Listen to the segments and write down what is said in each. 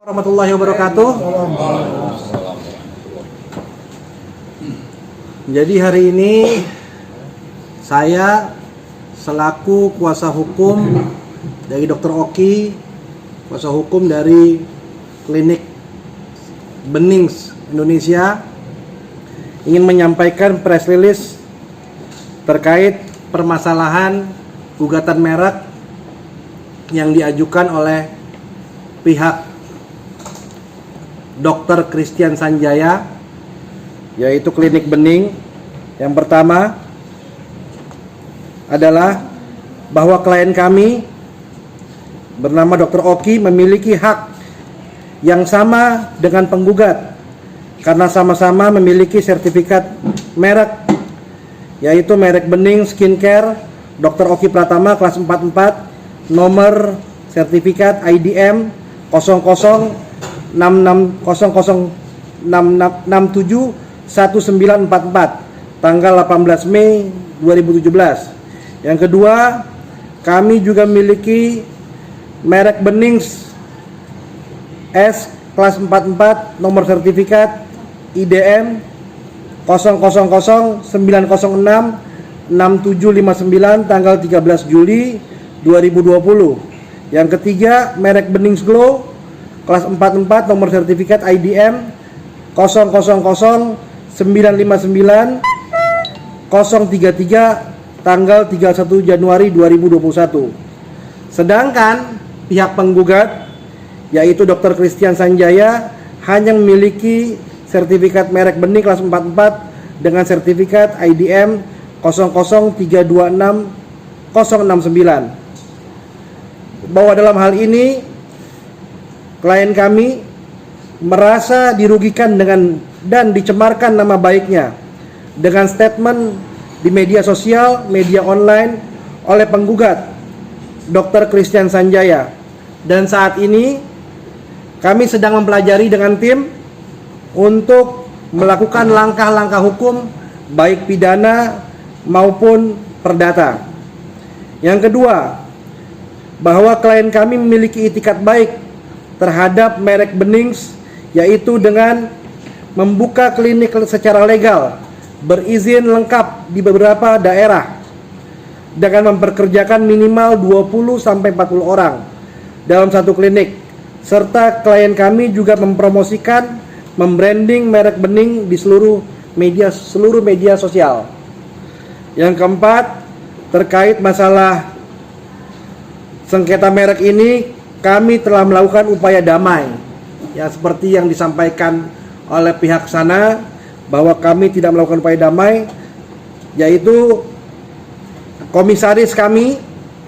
Warahmatullahi wabarakatuh. Jadi hari ini saya selaku kuasa hukum dari Dr. Oki, kuasa hukum dari Klinik Benings Indonesia, ingin menyampaikan press release terkait permasalahan gugatan merek yang diajukan oleh pihak Dr. Christian Sanjaya, yaitu Klinik Bening. Yang pertama adalah bahwa klien kami bernama Dr. Oki memiliki hak yang sama dengan penggugat karena sama-sama memiliki sertifikat merek, yaitu merek Bening Skincare Dr. Oki Pratama kelas 44, nomor sertifikat IDM 00671944 tanggal 18 Mei 2017. Yang kedua, kami juga memiliki merek Benings S kelas 44, nomor sertifikat IDM 0009066759 tanggal 13 Juli 2020. Yang ketiga, merek Benings Glow kelas 44, nomor sertifikat IDM 000959 033 tanggal 31 Januari 2021. Sedangkan pihak penggugat, yaitu Dr. Christian Sanjaya, hanya memiliki sertifikat merek Bening kelas 44 dengan sertifikat IDM 00326 069. Bahwa dalam hal ini klien kami merasa dirugikan dan dicemarkan nama baiknya dengan statement di media sosial, media online oleh penggugat Dr. Christian Sanjaya. Dan saat ini kami sedang mempelajari dengan tim untuk melakukan langkah-langkah hukum baik pidana maupun perdata. Yang kedua, bahwa klien kami memiliki itikat baik terhadap merek Benings, yaitu dengan membuka klinik secara legal berizin lengkap di beberapa daerah dengan memperkerjakan minimal 20-40 orang dalam satu klinik, serta klien kami juga mempromosikan, membranding merek Bening di seluruh media sosial. Yang keempat, terkait masalah sengketa merek ini, kami telah melakukan upaya damai, ya, seperti yang disampaikan oleh pihak sana, bahwa kami tidak melakukan upaya damai, yaitu komisaris kami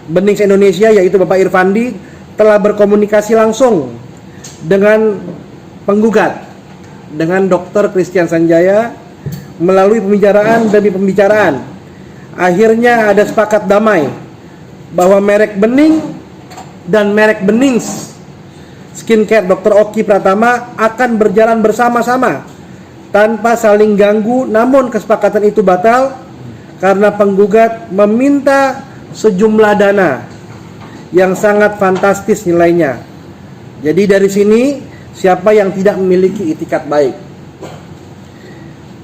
Benings Indonesia, yaitu Bapak Irfandi, telah berkomunikasi langsung dengan penggugat, dengan Dr. Christian Sanjaya, melalui pembicaraan demi pembicaraan. Akhirnya ada sepakat damai bahwa merek Bening dan merek Benings Skincare Dr. Oki Pratama akan berjalan bersama-sama tanpa saling ganggu. Namun kesepakatan itu batal karena penggugat meminta sejumlah dana yang sangat fantastis nilainya. Jadi dari sini, siapa yang tidak memiliki itikat baik?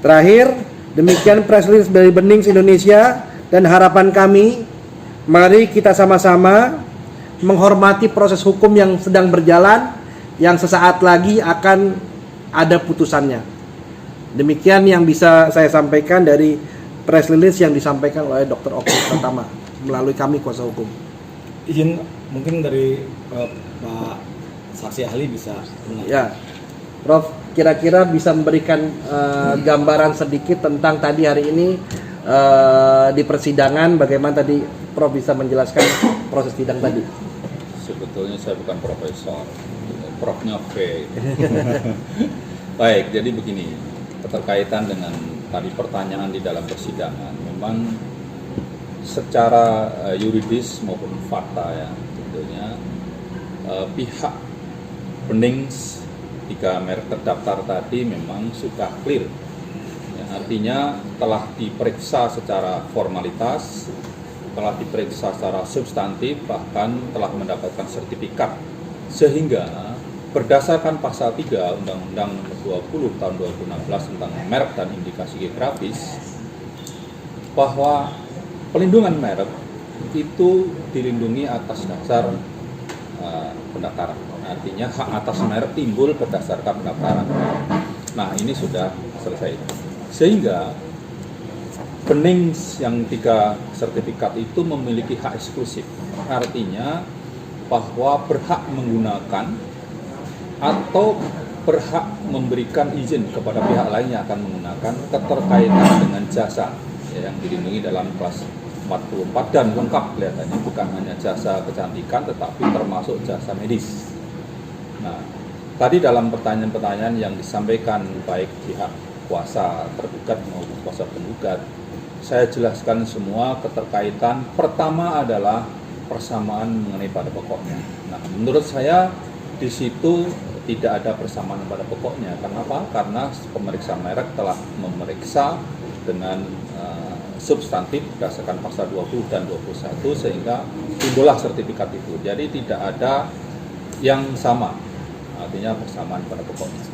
Terakhir, demikian press release dari Benings Indonesia, dan harapan kami, mari kita sama-sama menghormati proses hukum yang sedang berjalan, yang sesaat lagi akan ada putusannya. Demikian yang bisa saya sampaikan dari press release yang disampaikan oleh Dr. Oki Pratama melalui kami kuasa hukum. Izin mungkin dari Pak saksi ahli bisa. Ya, Prof, kira-kira bisa memberikan gambaran sedikit tentang tadi hari ini di persidangan, bagaimana tadi Prof bisa menjelaskan proses sidang tadi? Sebetulnya saya bukan profesor, profnya V. Baik, jadi begini, keterkaitan dengan tadi pertanyaan di dalam persidangan, memang secara yuridis maupun fakta, ya, tentunya pihak Benings 3 merek terdaftar tadi memang sudah clear, ya, artinya telah diperiksa secara formalitas, telah diperiksa secara substantif, bahkan telah mendapatkan sertifikat, sehingga berdasarkan pasal 3 Undang-Undang Nomor 20 Tahun 2016 tentang merek dan indikasi geografis, bahwa pelindungan merek itu dilindungi atas dasar pendaftaran. Artinya hak atas merek timbul berdasarkan pendaftaran. Nah, ini sudah selesai. Sehingga Benings yang 3 sertifikat itu memiliki hak eksklusif. Artinya bahwa berhak menggunakan atau berhak memberikan izin kepada pihak lain yang akan menggunakan keterkaitan dengan jasa yang dilindungi dalam kelas 44 dan lengkap kelihatannya, bukan hanya jasa kecantikan tetapi termasuk jasa medis. Nah, tadi dalam pertanyaan-pertanyaan yang disampaikan baik pihak kuasa tergugat maupun kuasa penggugat, saya jelaskan semua keterkaitan. Pertama adalah persamaan mengenai pada pokoknya. Nah, menurut saya di situ tidak ada persamaan pada pokoknya. Kenapa? Karena pemeriksa merek telah memeriksa dengan substantif berdasarkan pasal 20 dan 21 sehingga timbullah sertifikat itu. Jadi tidak ada yang sama, artinya persamaan pada pokoknya.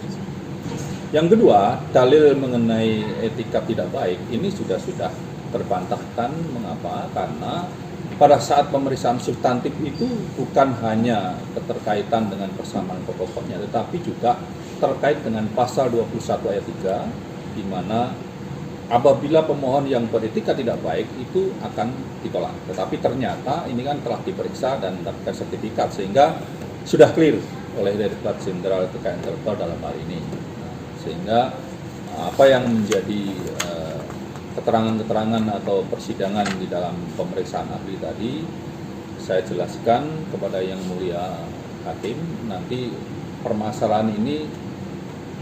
Yang kedua, dalil mengenai etika tidak baik ini sudah terbantahkan. Mengapa? Karena pada saat pemeriksaan substantif itu bukan hanya keterkaitan dengan persamaan pokoknya, tetapi juga terkait dengan pasal 21 ayat 3, di mana apabila pemohon yang beretika tidak baik itu akan ditolak. Tetapi ternyata ini kan telah diperiksa dan mendapatkan sertifikat, sehingga sudah clear oleh Direktorat Jenderal Kekayaan Intelektual dalam hal ini. Sehingga apa yang menjadi keterangan-keterangan atau persidangan di dalam pemeriksaan ahli tadi saya jelaskan kepada Yang Mulia Hakim. Nanti permasalahan ini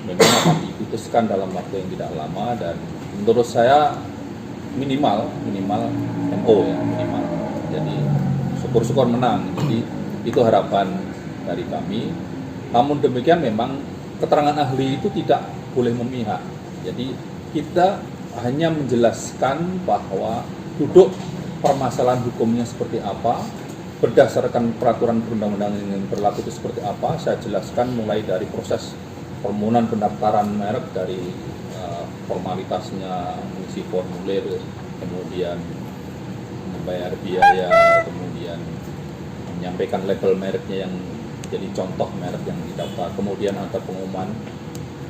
memang akan diputuskan dalam waktu yang tidak lama, dan menurut saya minimal MO ya, minimal. Jadi syukur-syukur menang. Jadi itu harapan dari kami. Namun demikian memang keterangan ahli itu tidak boleh memihak. Jadi kita hanya menjelaskan bahwa duduk permasalahan hukumnya seperti apa, berdasarkan peraturan perundang-undangan yang berlaku itu seperti apa. Saya jelaskan mulai dari proses permohonan pendaftaran merek, dari formalitasnya, mengisi formulir, kemudian membayar biaya, kemudian menyampaikan label mereknya yang jadi contoh merek yang didaftar, kemudian antar pengumuman,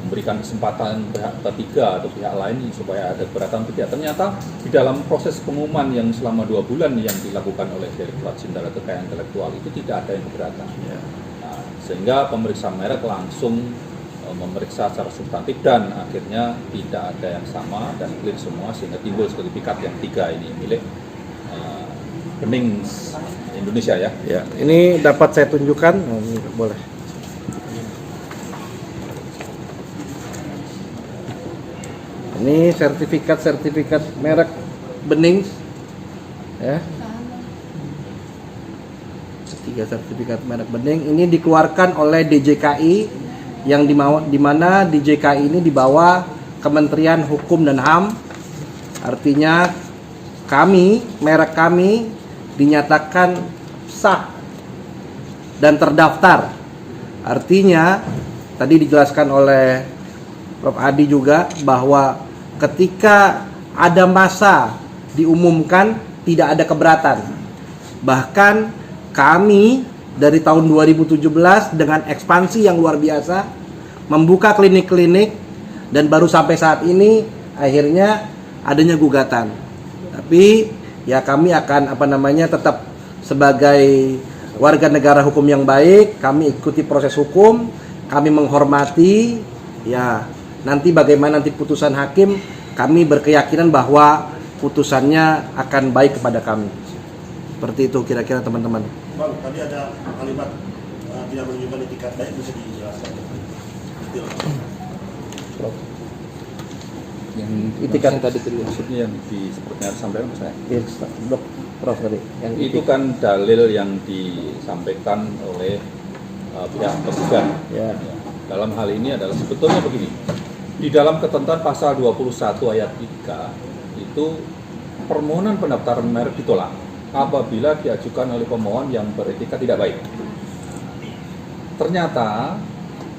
memberikan kesempatan pihak ketiga atau pihak lain supaya ada keberatan tidak. Ternyata di dalam proses pengumuman yang selama 2 bulan yang dilakukan oleh Direktorat Jenderal Kekayaan Intelektual itu tidak ada yang keberatan. Nah, sehingga pemeriksa merek langsung memeriksa secara substantif dan akhirnya tidak ada yang sama dan clear semua, sehingga timbul sertifikat yang 3 ini milik Benings Indonesia ya. Ya, ini dapat saya tunjukkan. Oh, ini boleh. Ini sertifikat merek Benings, ya. 3 sertifikat merek Bening ini dikeluarkan oleh DJKI, yang di mana DJKI ini di bawah Kementerian Hukum dan HAM. Artinya merek kami dinyatakan sah dan terdaftar. Artinya tadi dijelaskan oleh Prof. Adi juga bahwa ketika ada masa diumumkan tidak ada keberatan. Bahkan kami dari tahun 2017 dengan ekspansi yang luar biasa membuka klinik-klinik, dan baru sampai saat ini akhirnya adanya gugatan. Tapi ya kami akan tetap sebagai warga negara hukum yang baik, kami ikuti proses hukum, kami menghormati ya nanti bagaimana nanti putusan hakim, kami berkeyakinan bahwa putusannya akan baik kepada kami. Seperti itu kira-kira teman-teman. Bang, tadi ada kalimat tidak menunjukkan etikat baik, bisa dijelaskan? Yang Itikat tadi maksudnya yang sepertinya disampaikan saya. Dok, Prof tadi. Yang Itu kan dalil yang disampaikan oleh pihak penggugat. Ya. Dalam hal ini adalah sebetulnya begini. Di dalam ketentuan pasal 21 ayat 3 itu permohonan pendaftaran merek ditolak apabila diajukan oleh pemohon yang beretika tidak baik. Ternyata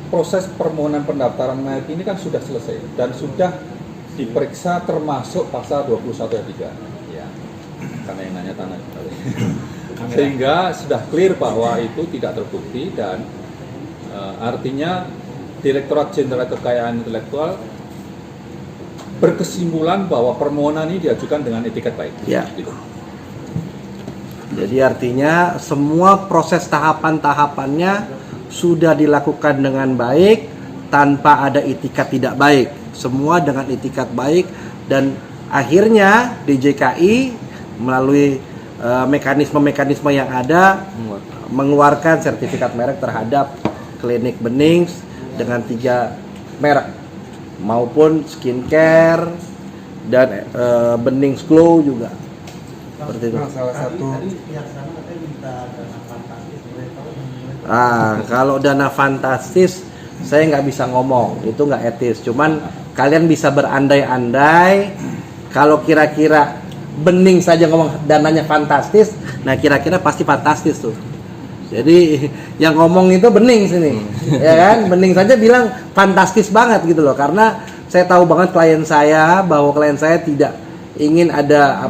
proses permohonan pendaftaran merek ini kan sudah selesai dan sudah diperiksa termasuk pasal 21 ayat 3. Ya. Karena yang nanya tanah. Sehingga sudah clear bahwa itu tidak terbukti dan artinya Direktorat Jenderal Kekayaan Intelektual berkesimpulan bahwa permohonan ini diajukan dengan etiket baik. Ya. Gitu. Jadi artinya semua proses tahapan-tahapannya sudah dilakukan dengan baik tanpa ada itikat tidak baik. Semua dengan itikat baik dan akhirnya DJKI melalui mekanisme-mekanisme yang ada mengeluarkan sertifikat merek terhadap klinik Benings dengan 3 merek maupun skincare dan Benings Glow juga. Seperti itu. Salah satu Kalau dana fantastis saya nggak bisa ngomong, itu nggak etis. Cuman kalian bisa berandai-andai kalau kira-kira Bening saja ngomong dananya fantastis, nah kira-kira pasti fantastis tuh. Jadi yang ngomong itu Bening sini, ya kan? Bening saja bilang fantastis banget gitu loh, karena saya tahu banget klien saya bahwa klien saya tidak ingin ada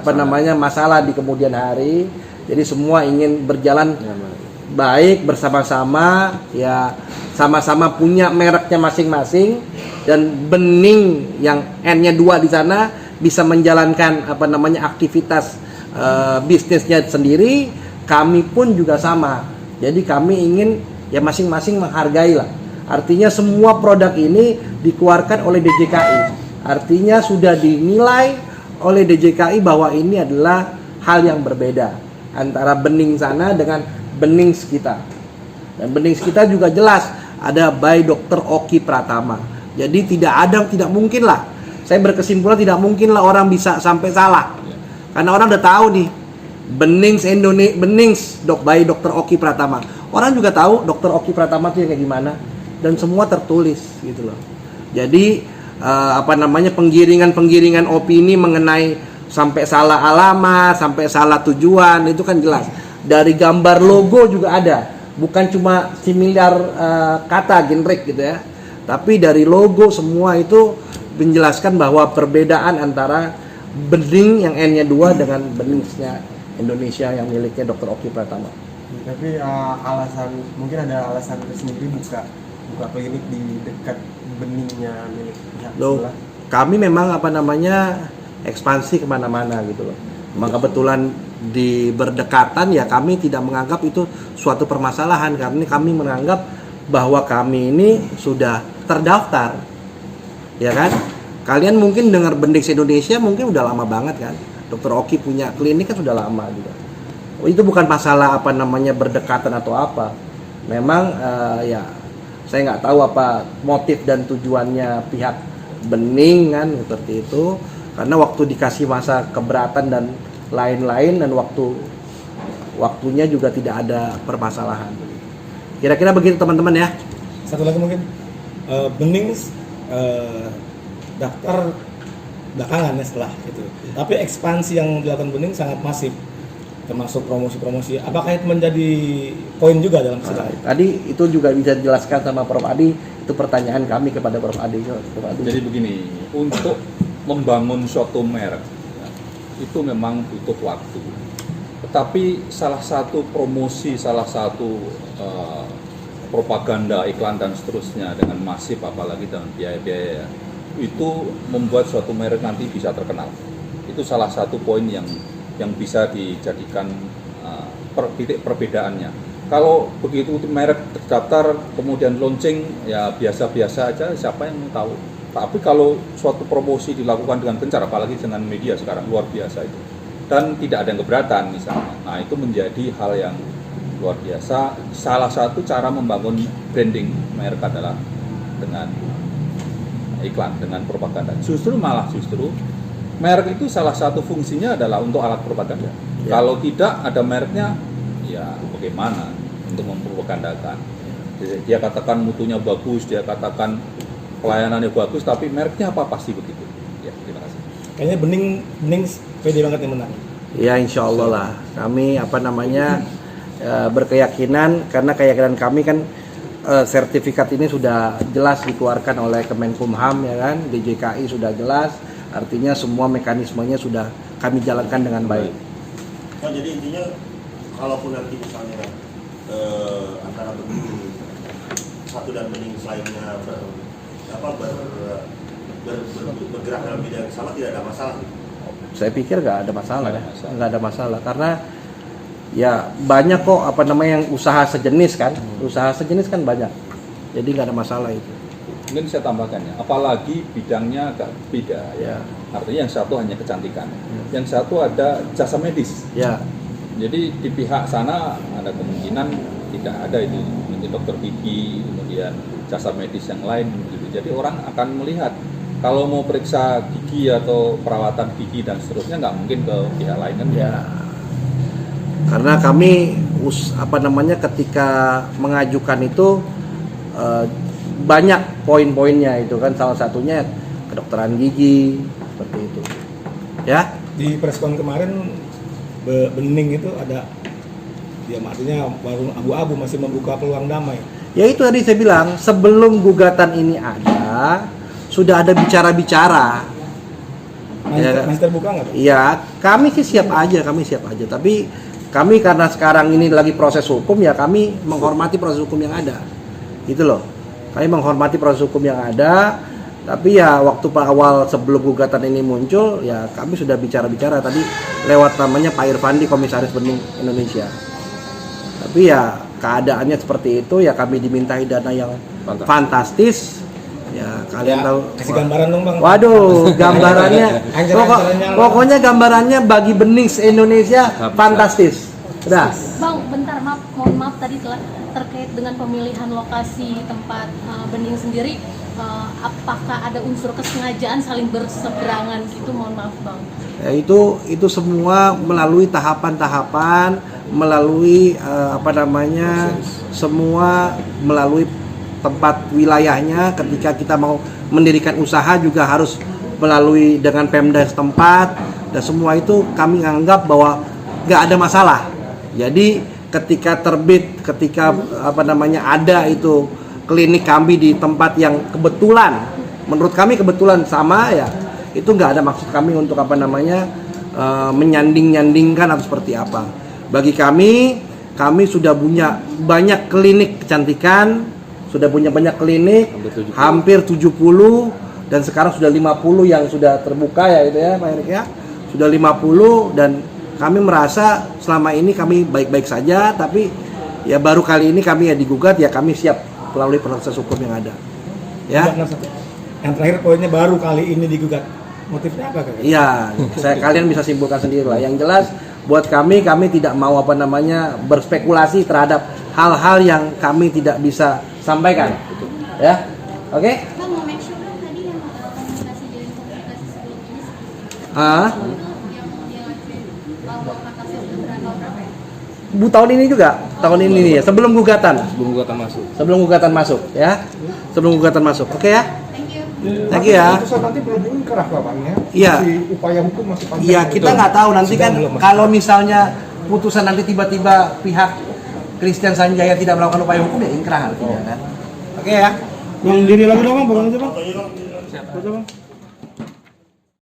masalah di kemudian hari. Jadi semua ingin berjalan baik bersama-sama, ya sama-sama punya mereknya masing-masing dan Bening yang N-nya 2 di sana bisa menjalankan aktivitas bisnisnya sendiri, kami pun juga sama. Jadi kami ingin ya masing-masing menghargai lah. Artinya semua produk ini dikeluarkan oleh DJKI. Artinya sudah dinilai oleh DJKI bahwa ini adalah hal yang berbeda antara Bening sana dengan Benings kita. Dan Benings kita juga jelas ada by Dr. Oki Pratama. Jadi tidak mungkin lah. Saya berkesimpulan tidak mungkin lah orang bisa sampai salah. Karena orang udah tahu nih Benings by Dr. Oki Pratama. Orang juga tahu Dr. Oki Pratama itu yang kayak gimana dan semua tertulis gitu loh. Jadi penggiringan opini mengenai sampai salah alamat, sampai salah tujuan itu kan jelas. Dari gambar logo juga ada, bukan cuma similar kata generik gitu ya. Tapi dari logo semua itu menjelaskan bahwa perbedaan antara Bening yang N-nya 2 dengan Beningsnya Indonesia yang miliknya Dr. Oki Pratama. Tapi mungkin ada alasan tersendiri buka klinik di dekat Beningnya milik pihak sebelah. Kami memang ekspansi kemana-mana gitu loh. Memang kebetulan di berdekatan ya kami tidak menganggap itu suatu permasalahan karena kami menganggap bahwa kami ini sudah terdaftar. Ya kan? Kalian mungkin dengar Benings Indonesia mungkin udah lama banget kan. Dr. Oki punya klinik kan sudah lama juga. Itu bukan masalah berdekatan atau apa. Memang ya saya nggak tahu apa motif dan tujuannya pihak Bening kan seperti itu. Karena waktu dikasih masa keberatan dan lain-lain dan waktunya juga tidak ada permasalahan. Kira-kira begitu teman-teman ya. Satu lagi mungkin Benings daftar belakangan ya setelah itu. Tapi ekspansi yang dilakukan Bening sangat masif, termasuk promosi-promosi. Apakah itu menjadi poin juga dalam sidang? Tadi itu juga bisa dijelaskan sama Prof. Adi. Itu pertanyaan kami kepada Prof. Adi. Jadi begini, untuk membangun suatu merek itu memang butuh waktu. Tetapi salah satu promosi, salah satu propaganda, iklan dan seterusnya dengan masif, apalagi dengan biaya-biaya, itu membuat suatu merek nanti bisa terkenal. Itu salah satu poin yang bisa dijadikan titik perbedaannya. Kalau begitu merek terdaftar kemudian launching ya biasa-biasa aja, siapa yang tahu. Tapi kalau suatu promosi dilakukan dengan gencar, apalagi dengan media sekarang luar biasa itu, dan tidak ada yang keberatan misalnya, nah itu menjadi hal yang luar biasa. Salah satu cara membangun branding merek adalah dengan iklan, dengan propaganda. Justru merek itu salah satu fungsinya adalah untuk alat propaganda. Ya. Kalau tidak ada mereknya, ya bagaimana untuk mempropagandakan? Dia katakan mutunya bagus, dia katakan pelayanannya bagus, tapi mereknya apa pasti begitu. Ya, terima kasih. Kayaknya Bening pede banget yang menang. Ya insya Allah lah. Kami berkeyakinan karena keyakinan kami kan sertifikat ini sudah jelas dikeluarkan oleh Kemenkumham ya kan, DJKI sudah jelas, artinya semua mekanismenya sudah kami jalankan dengan baik. Nah, jadi intinya kalaupun nanti misalnya antara benih satu dan benih lainnya bergerak dalam bidang yang sama tidak ada masalah. Saya pikir nggak ada masalah, Nggak ada masalah. nggak ada masalah karena ya banyak kok yang usaha sejenis kan, usaha sejenis kan banyak, jadi nggak ada masalah itu. Mungkin saya tambahkan ya, apalagi bidangnya agak beda ya. Ya, Artinya yang satu hanya kecantikan, yang satu ada jasa medis. ya, Jadi di pihak sana ada kemungkinan tidak ada itu, mungkin dokter gigi, kemudian jasa medis yang lain gitu. Jadi orang akan melihat kalau mau periksa gigi atau perawatan gigi dan seterusnya nggak mungkin ke pihak lain kan? ya. Karena kami ketika mengajukan itu banyak poin-poinnya itu kan, salah satunya kedokteran gigi seperti itu. Ya. Di preskon kemarin Bening itu ada, ya maksudnya baru abu-abu, masih membuka peluang damai. Ya itu tadi saya bilang, sebelum gugatan ini ada, sudah ada bicara-bicara. Masih terbuka nggak? Iya, kami sih siap aja. Tapi kami karena sekarang ini lagi proses hukum, ya kami menghormati proses hukum yang ada. Gitu loh. Kami menghormati proses hukum yang ada. Tapi ya waktu awal sebelum gugatan ini muncul, ya kami sudah bicara-bicara tadi lewat namanya Pak Irfandi, Komisaris Bening Indonesia. Tapi ya keadaannya seperti itu, ya kami dimintai dana yang fantastis. Ya kalian tahu. Kasih gambaran dong Bang. Waduh, gambarannya. Ancaran-ancarannya apa? Pokoknya gambarannya bagi bening se-Indonesia fantastis. Udah. Bang, bentar, mohon maaf tadi terkait dengan pemilihan lokasi tempat bening sendiri, apakah ada unsur kesengajaan saling berseberangan gitu? Mohon maaf Bang. Ya, itu semua melalui tahapan-tahapan, melalui semua melalui tempat wilayahnya. Ketika kita mau mendirikan usaha juga harus melalui dengan Pemda setempat, dan semua itu kami anggap bahwa nggak ada masalah. Jadi ketika ada itu klinik kami di tempat yang kebetulan, menurut kami kebetulan sama ya, itu nggak ada maksud kami untuk menyanding-nyandingkan atau seperti apa. Bagi kami sudah punya banyak klinik kecantikan, sudah punya banyak klinik, hampir 70, dan sekarang sudah 50 yang sudah terbuka ya itu ya Pak Erik ya. Sudah 50, dan kami merasa selama ini kami baik-baik saja, tapi ya baru kali ini kami ya digugat, ya kami siap melalui proses hukum yang ada. Ya. Yang terakhir poinnya baru kali ini digugat. Motifnya apa Kak? Iya, kalian bisa simpulkan sendiri lah. Yang jelas buat kami tidak mau berspekulasi terhadap hal-hal yang kami tidak bisa sampaikan. Ya. Oke? Bang, mau make sure kan tadi yang komunikasi dari komunikasi sebelum ini Ah, yang dia ngajuin bahwa batasnya udah berapa ya? tahun ini juga, tahun ini nih ya, sebelum gugatan masuk ya. Sebelum gugatan masuk. Oke ya? Thank you. Thank you ya. Putusan nanti belum ingkrah Pak Bang ya? Iya. Masih upaya hukum masih panjang. Iya, kita nggak tahu nanti kan kalau misalnya putusan nanti tiba-tiba pihak Christian Sanjaya tidak melakukan upaya hukum, ya ingkrah artinya kan. Oke ya. Bang, diri lagi dong Bang, aja Bang. Fotonya dong. Foto Bang.